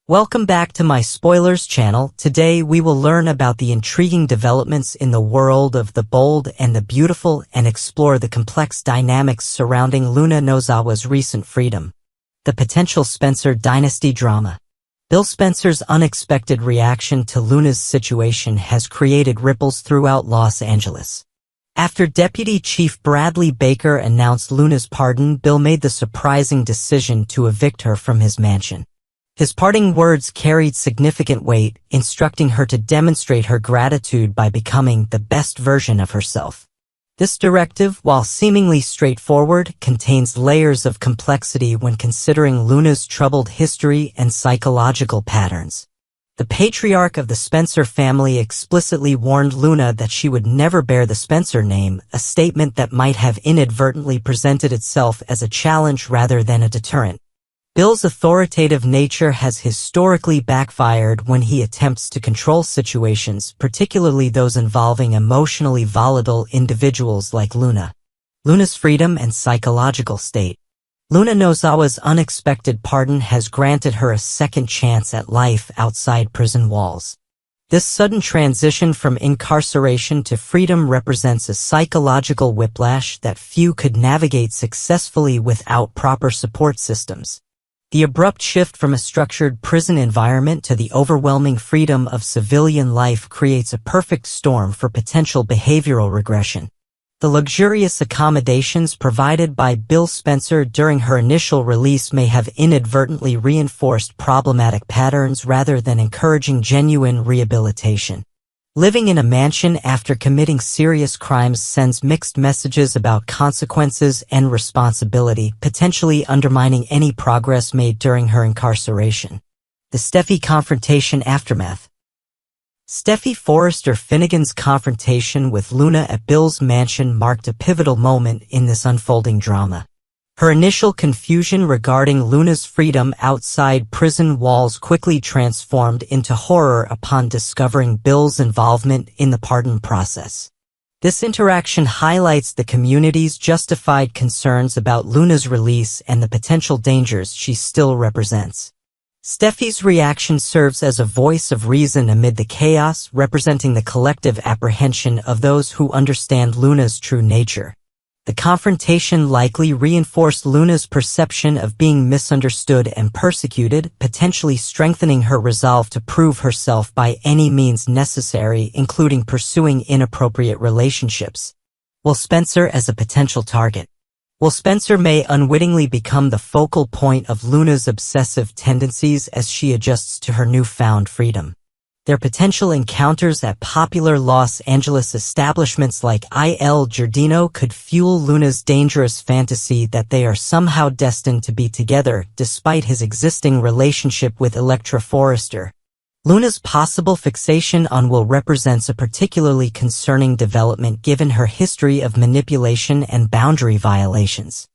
Welcome back to my spoilers channel. Today we will learn about the intriguing developments in the world of the bold and the beautiful and explore the complex dynamics surrounding Luna Nozawa's recent freedom. The potential Spencer dynasty drama. Bill Spencer's unexpected reaction to Luna's situation has created ripples throughout Los Angeles. After Deputy Chief Bradley Baker announced Luna's pardon, Bill made the surprising decision to evict her from his mansion. His parting words carried significant weight, instructing her to demonstrate her gratitude by becoming the best version of herself. This directive, while seemingly straightforward, contains layers of complexity when considering Luna's troubled history and psychological patterns. The patriarch of the Spencer family explicitly warned Luna that she would never bear the Spencer name, a statement that might have inadvertently presented itself as a challenge rather than a deterrent. Bill's authoritative nature has historically backfired when he attempts to control situations, particularly those involving emotionally volatile individuals like Luna. Luna's freedom and psychological state. Luna Nozawa's unexpected pardon has granted her a second chance at life outside prison walls. This sudden transition from incarceration to freedom represents a psychological whiplash that few could navigate successfully without proper support systems. The abrupt shift from a structured prison environment to the overwhelming freedom of civilian life creates a perfect storm for potential behavioral regression. The luxurious accommodations provided by Bill Spencer during her initial release may have inadvertently reinforced problematic patterns rather than encouraging genuine rehabilitation. Living in a mansion after committing serious crimes sends mixed messages about consequences and responsibility, potentially undermining any progress made during her incarceration. The Steffy confrontation aftermath. Steffy Forrester Finnegan's confrontation with Luna at Bill's mansion marked a pivotal moment in this unfolding drama. Her initial confusion regarding Luna's freedom outside prison walls quickly transformed into horror upon discovering Bill's involvement in the pardon process. This interaction highlights the community's justified concerns about Luna's release and the potential dangers she still represents. Steffy's reaction serves as a voice of reason amid the chaos, representing the collective apprehension of those who understand Luna's true nature. The confrontation likely reinforced Luna's perception of being misunderstood and persecuted, potentially strengthening her resolve to prove herself by any means necessary, including pursuing inappropriate relationships. Will Spencer as a potential target? Will Spencer may unwittingly become the focal point of Luna's obsessive tendencies as she adjusts to her newfound freedom. Their potential encounters at popular Los Angeles establishments like Il Giardino could fuel Luna's dangerous fantasy that they are somehow destined to be together, despite his existing relationship with Electra Forrester. Luna's possible fixation on Will represents a particularly concerning development given her history of manipulation and boundary violations.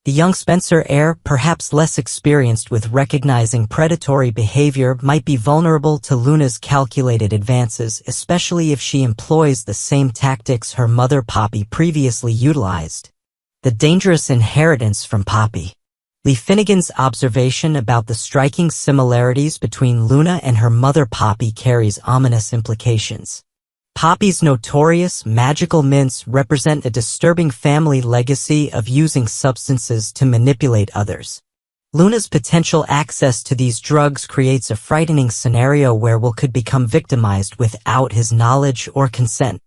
The young Spencer heir, perhaps less experienced with recognizing predatory behavior, might be vulnerable to Luna's calculated advances, especially if she employs the same tactics her mother Poppy previously utilized. The dangerous inheritance from Poppy. Lee Finnegan's observation about the striking similarities between Luna and her mother Poppy carries ominous implications. Poppy's notorious magical mints represent a disturbing family legacy of using substances to manipulate others. Luna's potential access to these drugs creates a frightening scenario where Will could become victimized without his knowledge or consent.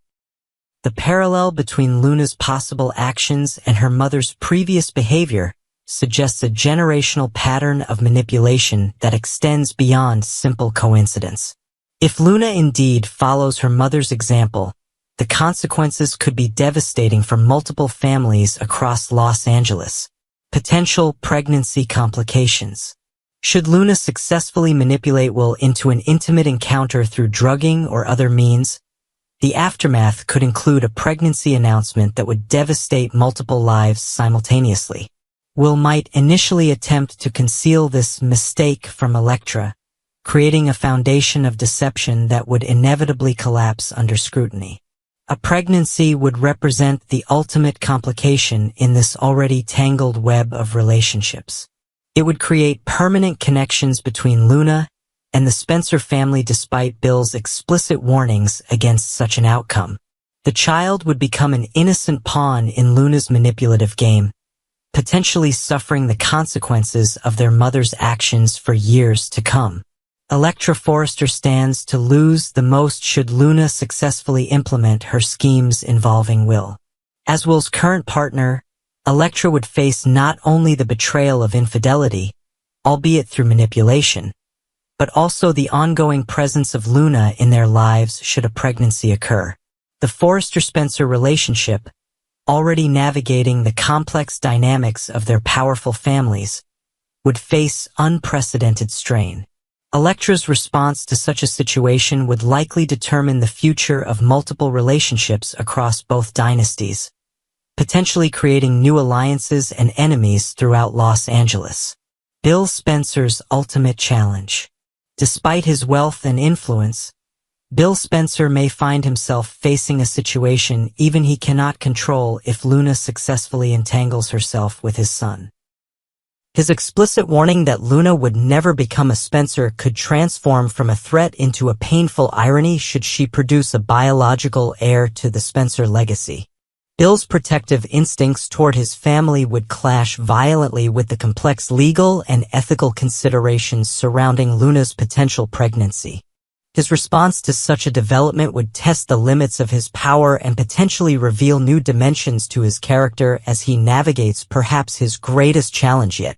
The parallel between Luna's possible actions and her mother's previous behavior suggests a generational pattern of manipulation that extends beyond simple coincidence. If Luna indeed follows her mother's example, the consequences could be devastating for multiple families across Los Angeles. Potential pregnancy complications. Should Luna successfully manipulate Will into an intimate encounter through drugging or other means, the aftermath could include a pregnancy announcement that would devastate multiple lives simultaneously. Will might initially attempt to conceal this mistake from Electra, creating a foundation of deception that would inevitably collapse under scrutiny. A pregnancy would represent the ultimate complication in this already tangled web of relationships. It would create permanent connections between Luna and the Spencer family despite Bill's explicit warnings against such an outcome. The child would become an innocent pawn in Luna's manipulative game, potentially suffering the consequences of their mother's actions for years to come. Electra Forrester stands to lose the most should Luna successfully implement her schemes involving Will. As Will's current partner, Electra would face not only the betrayal of infidelity, albeit through manipulation, but also the ongoing presence of Luna in their lives should a pregnancy occur. The Forrester-Spencer relationship, already navigating the complex dynamics of their powerful families, would face unprecedented strain. Electra's response to such a situation would likely determine the future of multiple relationships across both dynasties, potentially creating new alliances and enemies throughout Los Angeles. Bill Spencer's ultimate challenge. Despite his wealth and influence, Bill Spencer may find himself facing a situation even he cannot control if Luna successfully entangles herself with his son. His explicit warning that Luna would never become a Spencer could transform from a threat into a painful irony should she produce a biological heir to the Spencer legacy. Bill's protective instincts toward his family would clash violently with the complex legal and ethical considerations surrounding Luna's potential pregnancy. His response to such a development would test the limits of his power and potentially reveal new dimensions to his character as he navigates perhaps his greatest challenge yet.